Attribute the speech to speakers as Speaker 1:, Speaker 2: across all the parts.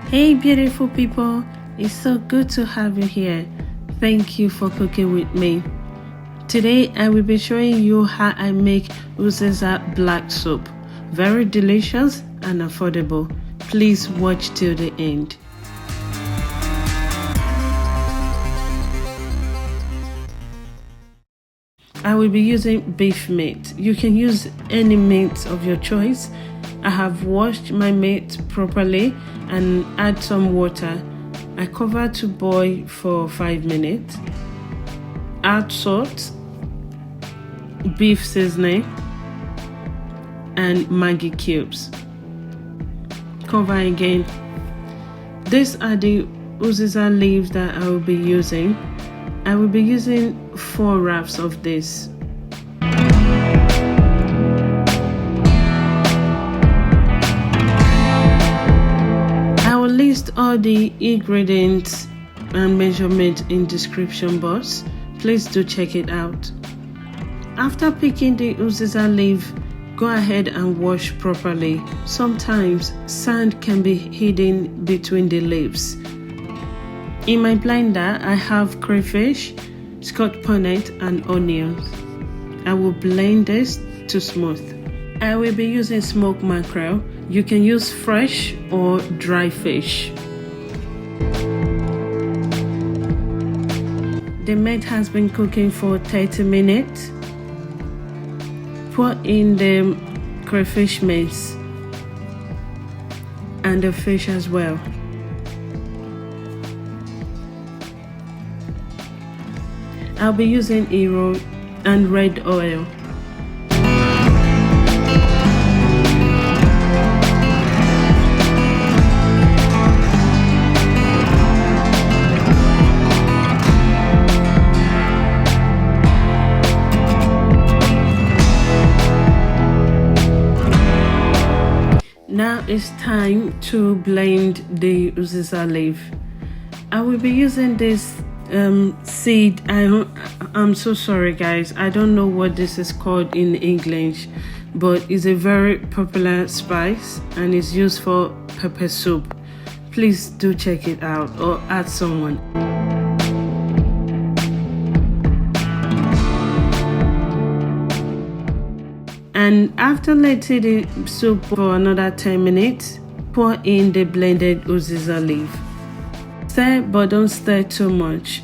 Speaker 1: Hey beautiful people, it's so good to have you here. Thank you for cooking with me. Today I will be showing you how I make Uziza black soup. Very delicious and affordable. Please watch till the end. I will be using beef meat. You can use any meat of your choice. I have washed my meat properly and add some water. I cover to boil for 5 minutes. Add salt, beef seasoning, and Maggi cubes. Cover again. These are the Uziza leaves that I will be using. I will be using 4 wraps of this. I will list all the ingredients and measurements in description box. Please do check it out. After picking the Uziza leaf, go ahead and wash properly. Sometimes sand can be hidden between the leaves. In my blender, I have crayfish, scotch bonnet, and onions. I will blend this to smooth. I will be using smoked mackerel. You can use fresh or dry fish. The meat has been cooking for 30 minutes. Pour in the crayfish mix and the fish as well. I'll be using arrow and red oil. Now it's time to blend the Uziza leaf. I will be using this seed. I'm so sorry guys, I don't know what this is called in English, but it's a very popular spice and it's used for pepper soup. Please do check it out or add someone. And after letting the soup for another 10 minutes, pour in the blended Uziza leaf. Stir, but don't stir too much.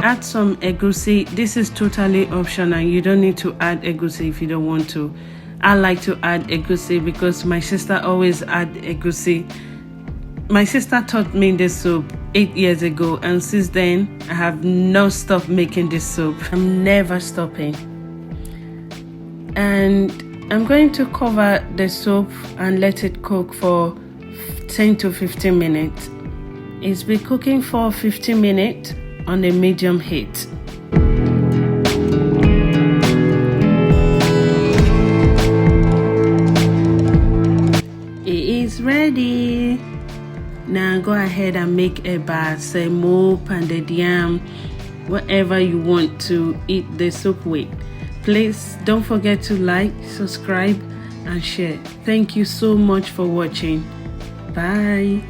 Speaker 1: Add some egusi. This is totally optional. You don't need to add egusi if you don't want to. I like to add egusi because my sister always add egusi. My sister taught me this soup 8 years ago, and since then I have not stopped making this soup. I'm never stopping. And I'm going to cover the soup and let it cook for 10 to 15 minutes. It's been cooking for 15 minutes on a medium heat. It is ready. Now go ahead and make a bath, semo, pounded yam, whatever you want to eat the soup with. Please don't forget to like, subscribe, and share. Thank you so much for watching. Bye.